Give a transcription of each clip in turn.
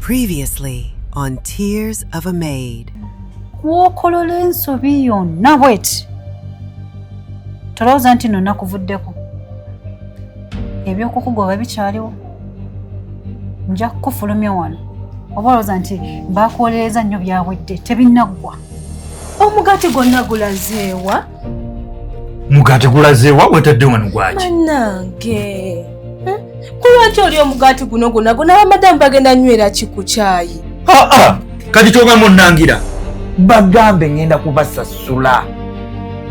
Previously on Tears of a Maid. Kwokolola ensobi yonna bweti. Tolowooza nti nno nakuvuddeko. Ebyokukugoba bikyaliwo. Nja kukufulumya wano. Oba olowooza nti baakuwolereza nnyo byawedde tebinnaggwa. Omugaati gwonna gulazeewa? Mugaati gulazeewa wetadde wano gwaki? Mannange. Kulwaki oli omugaati guno gwonna madamu bagenda nywera ki ku caayi? Kati kyogamba onnangira. Bagambe ngenda kubasasula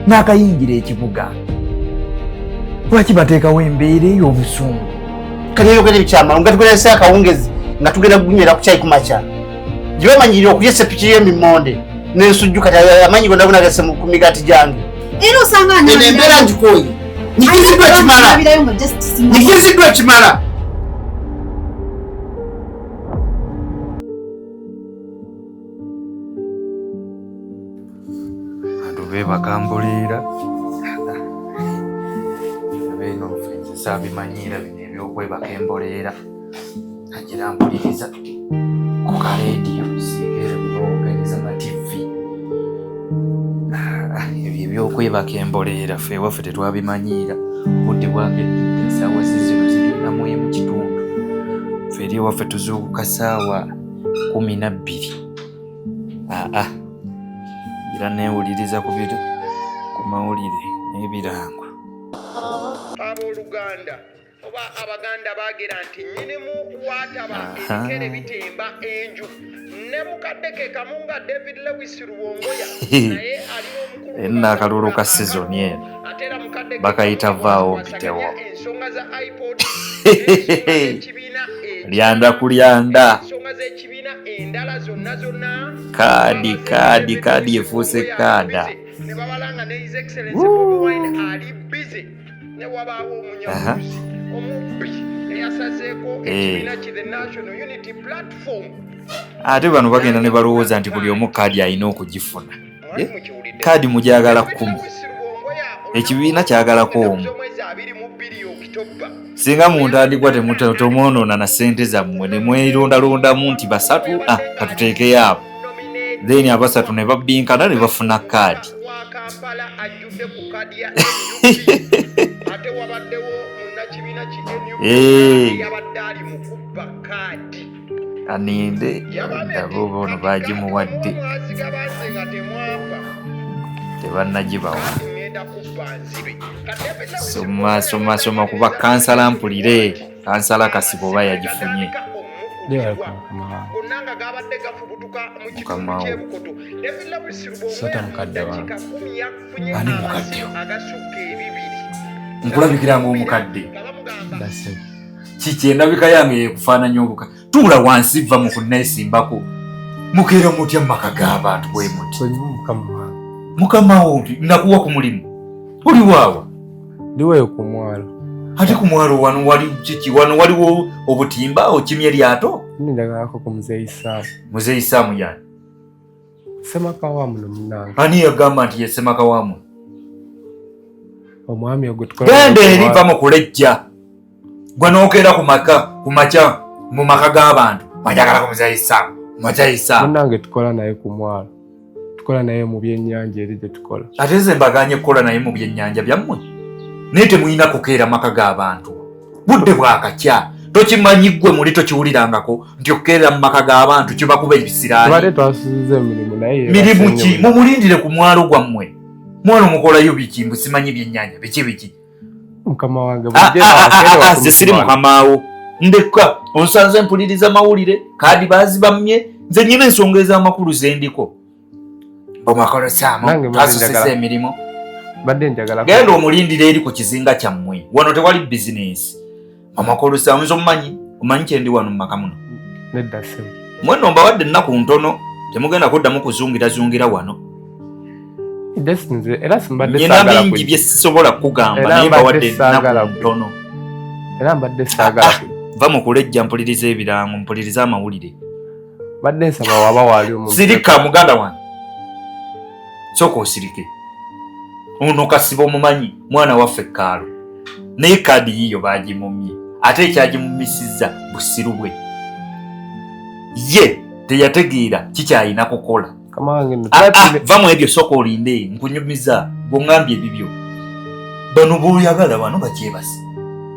n'akayingira ekibuga. Lwaki bateekawo embeera ey'obusungu? Kati eyogera ebikyama nga tugeresa akawungezi nga tugenda kunywera ku caayi kumakya. Gye bamanyirira okuyesa epiki y'emimonde n'ensujju kati amanyi gonna gunagase ku migaati gyange. Era osanga eno embeera ngikoye. Nyikiziddwa kimala. Nyikiziddwa kimala. Bakambuliira bino ffenze saabimanyiira bino ebyokwebaka emboleera agira mpuliriza ku kaleediyo sigeoganiza mativi ebyo ebyokwebaka emboleera ffe ewaffe tetwabimanyiira budde bwange esaawa zizino zigenda mu kitundu ffe eri ewaffe tuzuukuka saawa 12 era neewuliriza ku biro ku mawulire n'ebirango. Abooluganda oba Abaganda baagera nti nnyinimu wataba ebikere bitemba enju ne mukadde ke kamu nga David Lewis Ruwongoya naye aliwo omukulu enna akalulu ka sizoni eno bakayita vaawo mpitewo ensonga za iPod lyanda ku lyanda ensonga z'ekibiina endala zonna kaadi efuuse kaada ne babalanga ne His Excellency Bobi Wine ali busy ne wabaawo omunyamuzi omubbi eyasazeeko ekibiina ki the National Unity Platform. Ate bano bagenda ne balowooza nti buli omu kaadi alina okugifuna. Kaadi mugyagala 10 ekibiina kyagalako omu. Singa muntu adigwa temwonoona na ssente zammwe ne mwerondalondamu nti basatu katuteekeyo abo then abasatu ne babbinkana ne bafuna kaadi. Ate wabaddewo munnakibiina ki NUP yabadde ali mu kubba kaadi. Aninde ndabo bono bagimuwadde tebannagibawa. Soma kuba kansala mpulire kansala Kasibo ba yagifunye. Mukama Sota mukadde wange. Ani mukadde? Nkulabikira ng'omukadde. Kiki endabika yange yekufaananya obuka. Tuula wansi va mu kunneesimbako. Mukeera mutya mu maka g'abantu bwe muti. Mukama wo nakuwa ku mulimu. Oli waawa? Ndiweyo ku mwalo. Ate ku mwalo wano wali kiki? Wano waliwo obutimba okimye lyato? Nindagalako ku Muzeeyi Isaamu. Muzeeyi Isaamu yani? Ssemakawamu nomunange. Ani yagamba nti ye Ssemakawamu? Omwami ogwo tukola. Genda eri va mu kulejja. Gwe n'okeera ku makya mu maka g'abantu. Wajagala ku Muzeeyi Isaamu. Muzeeyi Isaamu. Munnange tukola naye ku mwalo. Tukola naye mu byennyanja eri gye tukola. Ate nze mbaganye kukola naye mu byennyanja byammwe. Naye temulina kukeera maka g'abantu. Budde bwakakya. Tokimanyi ggwe muli tokiwulirangako nti okukeera mu maka g'abantu kibakuba ebisiraani. Tubadde twasuuziza emirimu naye. Mirimu ki? Mumulindire ku mwalo gwammwe. Mwalo mukolayo biki? Mbusimanyi byennyanja biki? Mukama wange nze siri mukamaawo. Ndeka onsanze mpuliriza mawulire kaadi baazibamye nze nyina ensonga ez'amakulu zendiko. Omakolo Saamu twasosesa emirimu. Badde njagala. Genda omulindire eri ku kizinga kyammwe. Wano tewali bizinesi. Amakolo Saamu nze omanyi kyendi wano mu maka muno. Nedda ssebo. Mwenno mbawadde ennaku ntono temugenda kuddamu kuzungira wano. Era simbadde saagala nyina bingi bye sisobola kugamba naye mbawadde ennaku ntono. Era mbadde saagala va mu kulejja mpuliriza ebirango mpuliriza amawulire. Badde nsaba waba wali omuntu. Sirika muganda wange. Soko osirike. Ono Kasibo omumanyi mwana waffe Kaalo. Naye kaadi yiyo baagimumye. Ate ekyagimumisiza busiru bwe. ye teyategeera kikyayina kukola. Vamu ebyo sooka olinde nkunyumiza bw'oŋŋambye ebibyo. Bano b'oyagala bano bakyebase.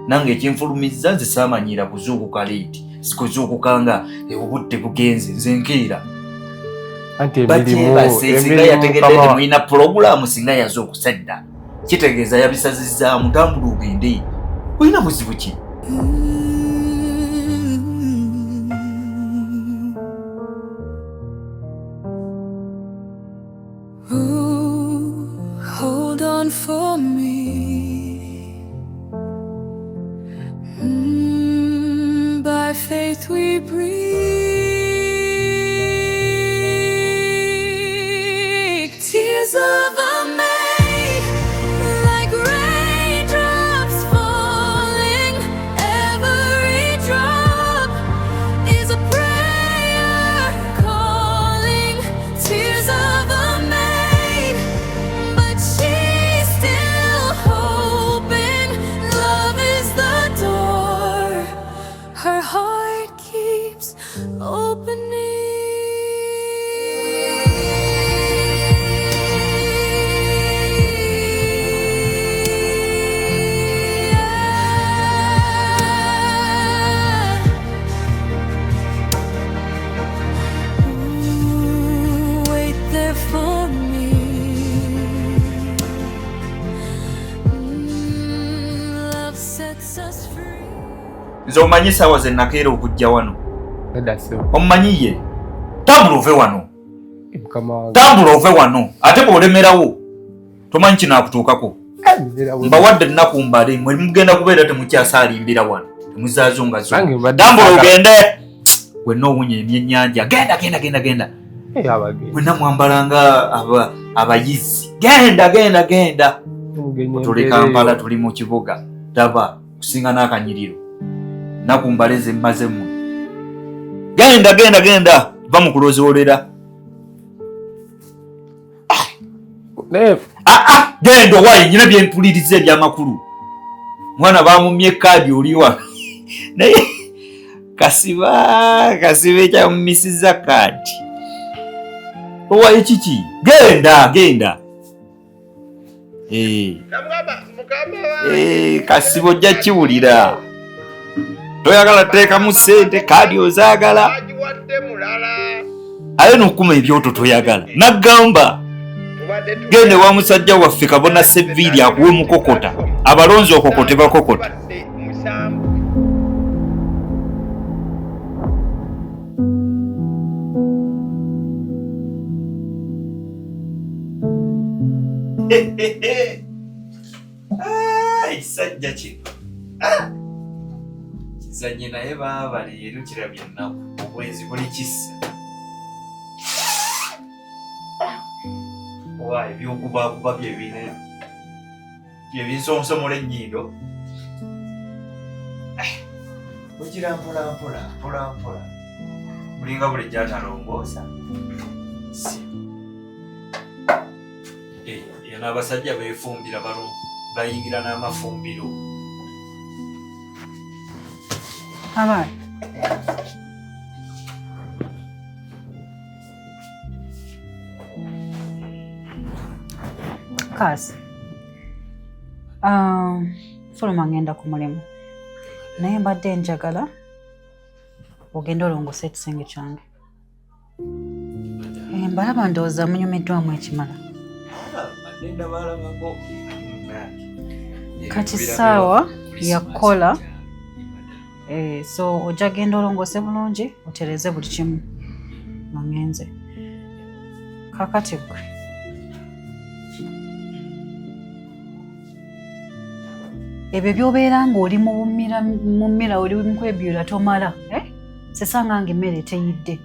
Nange ekinfulumiza nze saamanyira kuzuukuka leeti. Sikuzuukuka nga obudde bugenze nze nkeera. Bakyebase singa yategedde nti mulina pulogulaamu singa yaze okusadda. Kitegeeza yabisazizaamu ntambula ogende. Olina buzibu ki? Hold on for me. By faith we breathe. Tears of a maid, like raindrops falling. Every drop is a prayer calling. Tears of a maid, but she's still hoping. Love is the door her heart keeps opening. Wait there for me. Love sets us free. Nze omanyi saawa ze nakeera okujja wano. Omumanyi ye. Tambula ove wano. Tambula ove wano. Ate bw'olemerawo tomanyi kinaakutuukako. Mbawadde ennaku mbale mwe mugenda kubeera temukyasalimbira wano. Temuzaazungazo. Tambula ogende. Wenna owunya emyennyanja. Genda. Wenna mwambalanga abayizi. Genda. Tuli Kampala tuli mu kibuga. Daba kusinga n'akanyiriro. Nakumbaleze mmazemu. Genda. Bamukulozoolera. Genda wayi nyina byempuliriza ebyamakulu. Mwana bamumye kaadi oliwa. Naye kasiba ekyamumisiza kaadi. Owaye kiki? Genda. Kasiba ojja kiwulira. Toyagala teekamu ssente kaadi ozaagala. Aye n'okuma ebyoto toyagala. Naggamba gende wa musajja waffe Kabona Seviri akuwe mukokota. Abalonzi okokote bakokota. Ekisajja kino kizanye naye baaba leero kirabye ennaku obwenzi buli kissa. Owa ebyokubakuba byebinsonsomola ennyindo. Ogira mpola bulinga bulijja atalongoosa. Yana abasajja beefumbira bano bayingira n'amafumbiro. Abaana kaasi fuluma ngenda ku mulimu naye mbadde njagala ogenda olongose ekisenge kyange. Mbalaba ndowooza munyumiddwamu ekimala. Kati ssaawa yakola. So ojja genda olongose bulungi otereze buli kimu nga ngenze. Kakati gwe ebyo by'obeera ng'oli mu mmira oli mu kwebyula tomala. Sesanga nga emmere teyidde.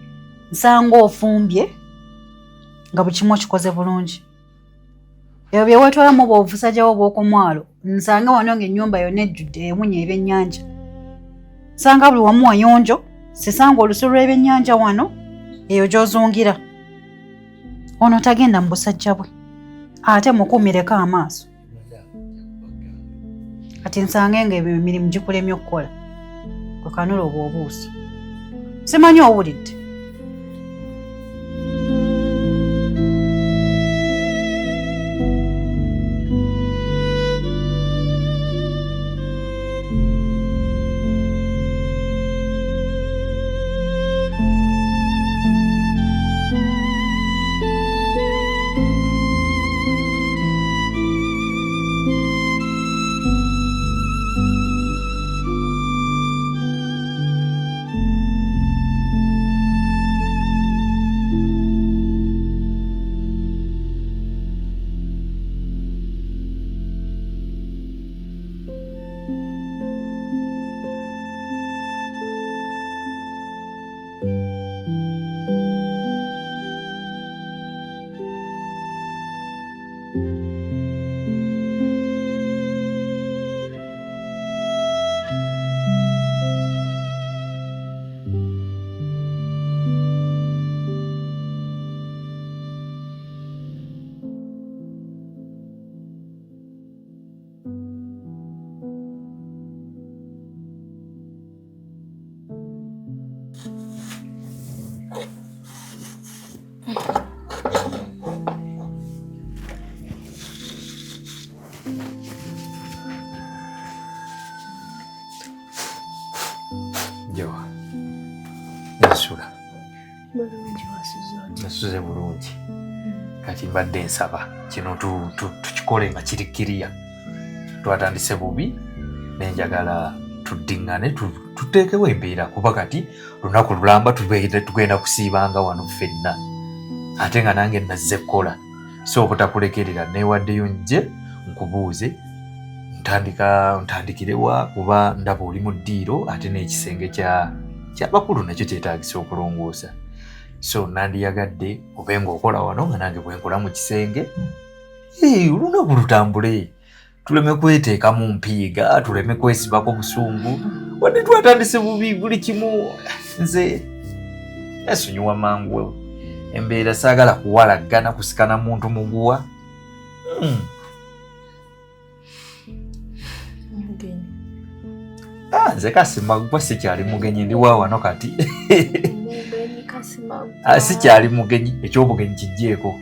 Nsanga ofumbye nga buli kimu okikoze bulungi. Ebyo bye weetwalamu obusajjawo bw'okumwalo nsanga wano ng'ennyumba yonna ejjudde ewunya ebyennyanja. Nsanga buli wamu wayonjo. Sesanga olusu lw'ebyennyanja wano eyo gy'ozungira. Ono tagenda mu busajja bwe ate mukuumireko amaaso. Kati nsange nga emirimu gikulemye okukola. Kwe kanula oba obuuso. Simanyi owulidde. wasula bulungi wasuza nasuze bulungi kati mbadde nsaba kino tukikole nga kiri kiriya twatandise bubi nenjagala tuddiŋŋane tuteekewo embeera kuba kati lunaku lulamba tugenda kusiibanga wano ffenna ate nga nange nazze kukola so obutakulekerera neewaddeyo nje nkubuuze ntandikirewa kuba ndaba oli mu ddiiro ate n'ekisenge ky'abakulu nakyo kyetaagisa okulongoosa so nandiyagadde obe ng'okola wano nga nange bwenkola mu kisenge olunaku lutambule tuleme kweteeka mu mpiiga tuleme kwesibako busungu wadde twatandise bubi buli kimu nze esonyiwa mangu embeera saagala kuwalaggana kusikana muntu muguwa nze Kasimagwa sikyali mugenyi ndi wa wano kati sikyali mugenyi ekyobugenyi kijjeeko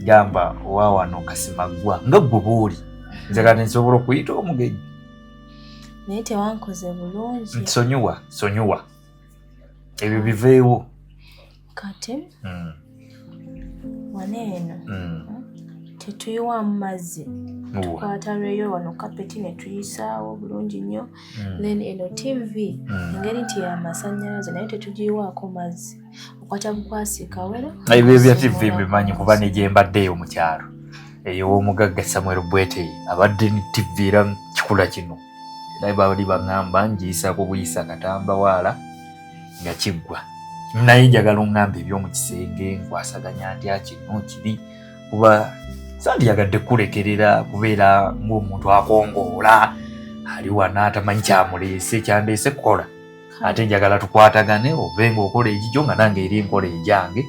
gamba owa wano Kasimagwa nga ggwe bw'oli nze kati nsobola okuyita omugenyi naye tewankoze bulungi nsonyiwa ebyo biveewo kati waneeno tetuyiwamu mazzi tukwata lweyo wano kapeti ne tuyisaawo bulungi nnyo then eno tv engeri nti y'amasannyalaze naye tetugiyiwaako mazzi okwata bukwasi kawero ebyo bya tv bimanyi kuba negyembaddeeyo mu kyalo eyo w'omugagga Samuel Bwete abadde ni tv era kikula kino era baali baŋŋamba ngiyisaako buyisa katamba waala nga kiggwa naye njagala oŋŋamba eby'omu kisenge nkwasaganya ntya kino kiri kuba sandiyagadde kulekerera kubeera ng'omuntu akongoola ali wano atamanyi kyamuleese kyandeese kukola ate njagala tukwatagane obe ng'okola ekikyo nga nange eri enkola ejange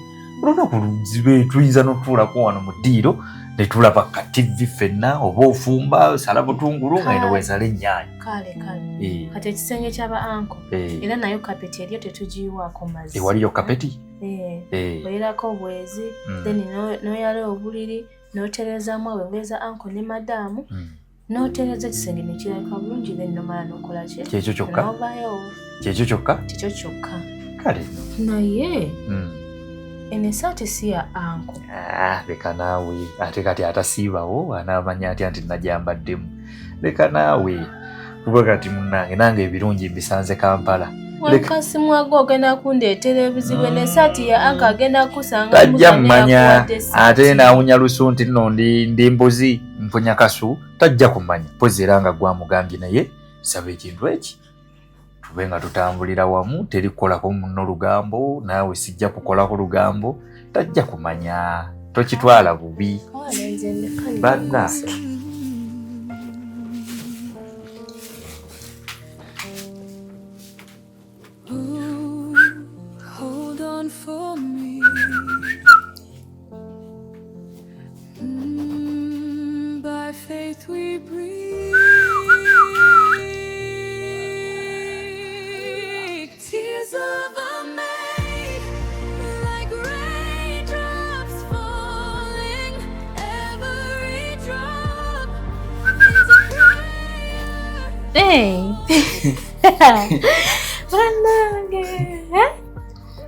olunaku luzibe tuyinza n'otutuulako wano mu ddiiro ne tulaba ka tv ffenna oba ofumba sala butungulu nga eno weesala ennyaanya kale kati ekisenge ky'aba anko era nayo kapeti eryo tetugiyiwaako mazzi ewaliyo kapeti oyerako obwezi then noyala obuliri noterezaamu awengeza anko ne madaamu notereza ekisenge nekirabika bulungi then nomala nokola ki kyekyo kyokka novayo kyekyo kyokka kikyo kyokka kale naye eno esaati si ya anko leka naawe ate kati atasiibawo anaamanya atya nti najambaddemu leka naawe kuba kati munnange nange ebirungi mbisanze Kampala Kasimagwa ogenda kundeetera ebizibu n'esaati ya anko agenda kusanga tajja mmanya ate naawunya lusu nti nno ndi mbuzi mpunya kasu tajja kumanya pozi era nga gwamugambye naye saba ekintu eki tube nga tutambulira wamu teri kukolako munno lugambo naawe sijja kukolako lugambo tajja kumanya tokitwala bubi bannange Hold on for me. By faith we breathe. Tears of a maid, like raindrops falling. Every drop is a prayer. Hey!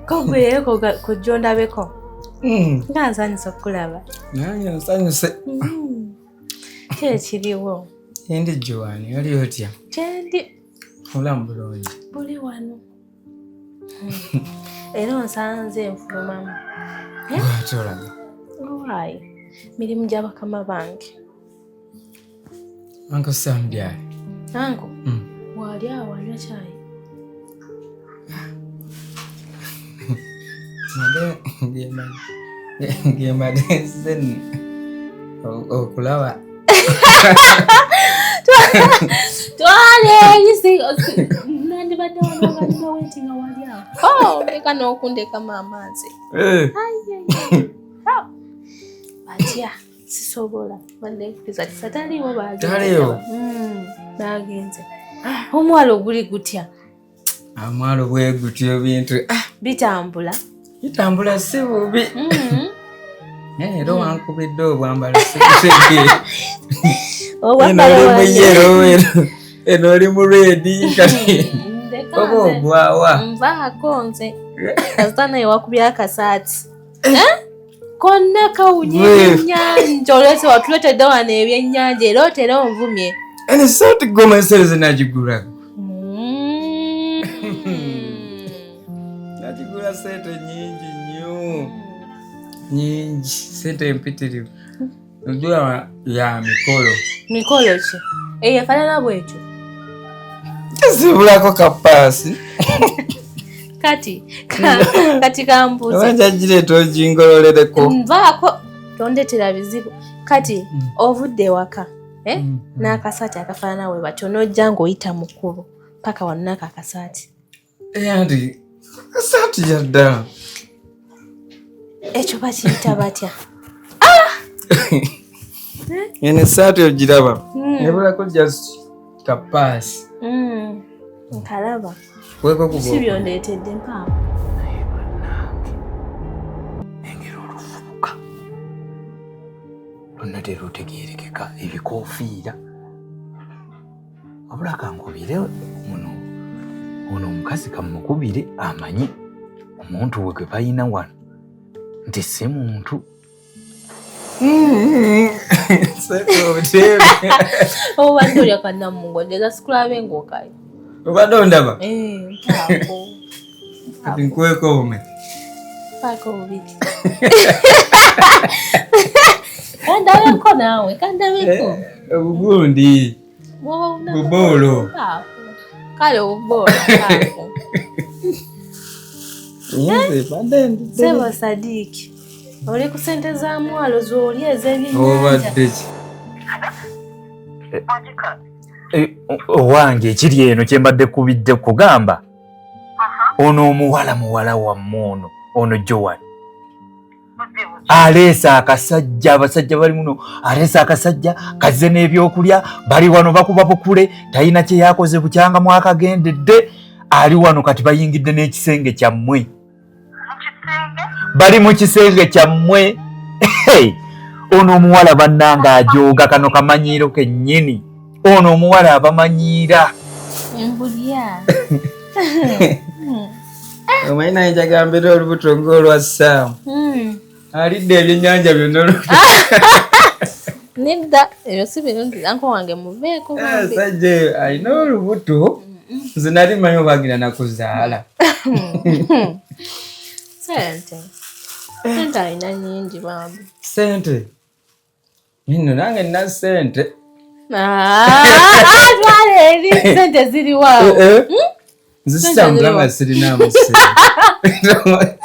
Kogweyo kujja ondabeko nga nsanyusa okulaba nange nsanyuse kyekiriwo endi Joani oli otya kyendi olamu bulungi buli wano era onsanze enfulumamu atolaga waayi mirimu gya bakama bange anko samdyali anko waali awo anywa kyayi ngembadde zen okulaba twaleyisi nandibadde wanobanira wenti nga wali awo leka n'okundekamu amaazi atya sisobola baddekiza kisa taliiwo taliiwo bagenze omwalo oguli gutya amwalo bwe gutyo bintu bitambula si bubi era wankubidde obwambala sekusegere eno oli mu yero eno oli mu redi kati Obo gwawa. Nvaako nze. Kasita naye wakubya akasaati. Konna kawunye ennyanja olwese watuletedde wano ebyennyanja era otera onvumye. Ene saati goma esereze nagigula. Nagigula sente nyingi nnyo. Nyingi sente empitirivu. Ndoa ya mikolo. Mikolo ki? Eyafaanana bwekyo. Zibulako kapasi. Kati kambuuze. Wanja jireto jingololeko. Nvaako tondetera bizibu. Kati ovudde waka. N'akasaati akafaanana we batyo n'ojja ng'oyita mukulu paka wano n'ako akasaati. Andi kasaati yadda. Ekyo bakiyita batya? Ene saati ogiraba. Ebulako just kapasi. Nkalaba. Weko kubo. Si byondeetedde mpaawo. Engeri olufubuka. Lonna terutegeerekeka ebikoofiira. Wabula kankubire muno. Ono omukazi kamukubire amanyi omuntu we gwe balina wano nti si muntu. Obadde olya kannamungonjeza sikulabe ng'okayo. Obadde ondaba? Mpaako. Kati nkweko ome. Mpaako bubiri. Kandabeko naawe, kandabeko. Obugundi. Bubolo. Kale obuboolo mpaako. Sebo Sadiki. Oli ku ssente za mwalo z'oli ez'ebyennyanja. Obadde ki? Owange ekiri eno kye mbadde kubidde kugamba. Ono muwala wammwe ono Joan. Aleesa akasajja abasajja bali muno. Aleesa akasajja kazze n'ebyokulya bali wano bakuba bukule talina kye yakoze bukyanga mwakagendedde. Ali wano kati bayingidde n'ekisenge kyammwe. Bali mu kisenge kyammwe. Ono omuwala bannanga ajooga kano kamanyiiro kennyini. Ono omuwala abamanyiira. Embulya. Omanyi naye njagambira olubuto ng'olwa Saamu. Alidde ebyennyanja byonna. Nedda ebyo si birungi anko wange muveeko bambi. Sajja alina olubuto nze nali manyi obagira nakuzaala. Sente alina nyingi bambi. Sente? Nino nange nina sente. Twale eri sente ziri waawo. Zisitambula nga sirina musente.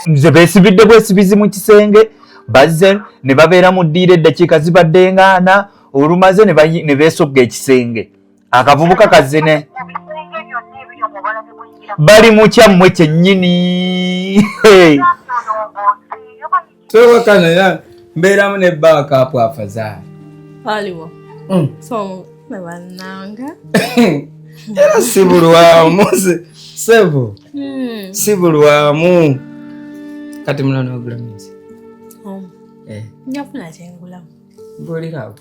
Nze beesibidde bwesibizi mu kisenge bazze ne babeera mu ddiiro eddakiika zibadde ngaana olumaze ne beesogga ekisenge. Akavubuka kazze ne bali mu kyammwe kyennyini. Tewakana ya mbeeramu ne baakaapu afazaali. Aliwo. So bannanga. Era si bulwamu sebo. Si bulwamu. Kati muna n'ogula minsi. Njafuna kyengulamu. Mbulirawo.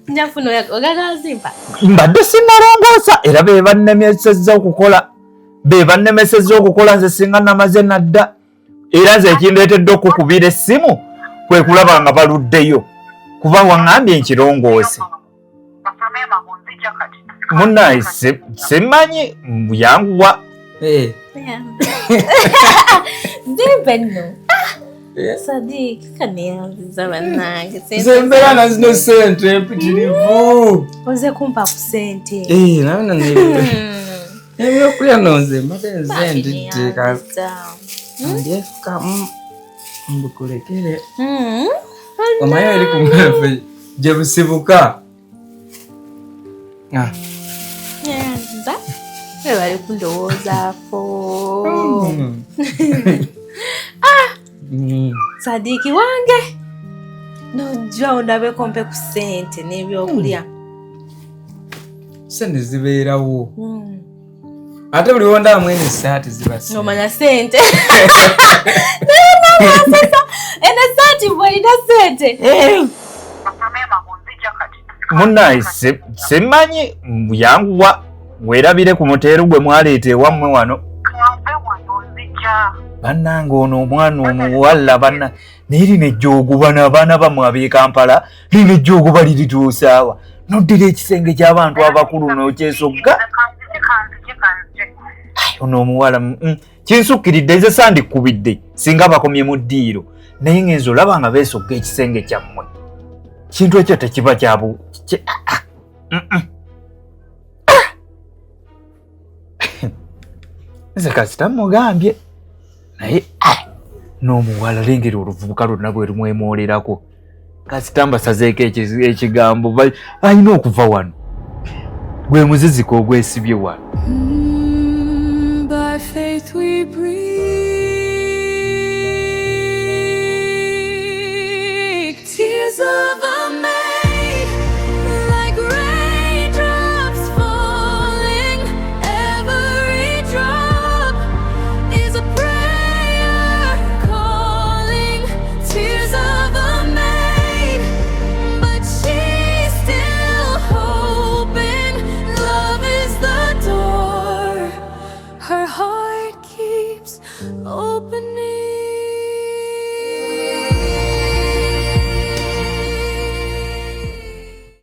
Njafuna ogagazimpa. Mbadde sinnalongoosa era be bannemesezza okukola nze singa namaze nadda. Era nze ekindeetedde okukubira essimu kwe kulaba nga baluddeyo. Kuba waŋŋambye nkirongoose. Munnaye semmanyi yanguwa. Ndimpe nno. Sadiki kaneyambiza bannange. Nze mbeera na zino sente empitirivu. Oze kumpa ku sente. Nabona ebyokulya nonze mbadde nze ndidde ndyefuka mbukulekere. Omanyi eri ku mwefe gye busibuka. Nza bali kundowoozaako. Sadiki wange nojja ondabeko mpe ku sente n'ebyokulya. Sente zibeerawo. Ate buli wondaamu eno essaati ziba sente. Nomanya sente. Eno essaati bw'erina sente. Munnaye semmanyi yanguwa. weerabire ku muteeru gwe mwaleeta ewammwe wano bannange ono omwana omuwala banna naye lino ejjoogo bano abaana bammwe ab'e Kampala lino ejjoogo balirituusaawa noddira ekisenge ky'abantu abakulu n'okyesogga ono omuwala kinsukkiridde nze sandikubidde singa bakomye mu ddiiro naye ngenza olaba nga beesogga ekisenge kyammwe kintu ekyo tekiba kyabu nze kasita mugambye naye n'omuwala lengera oluvubuka lwonna bwe lumwemoolerako kasita mbasazeeko ekigambo alina okuva wano gwe muziziko ogwesibye wano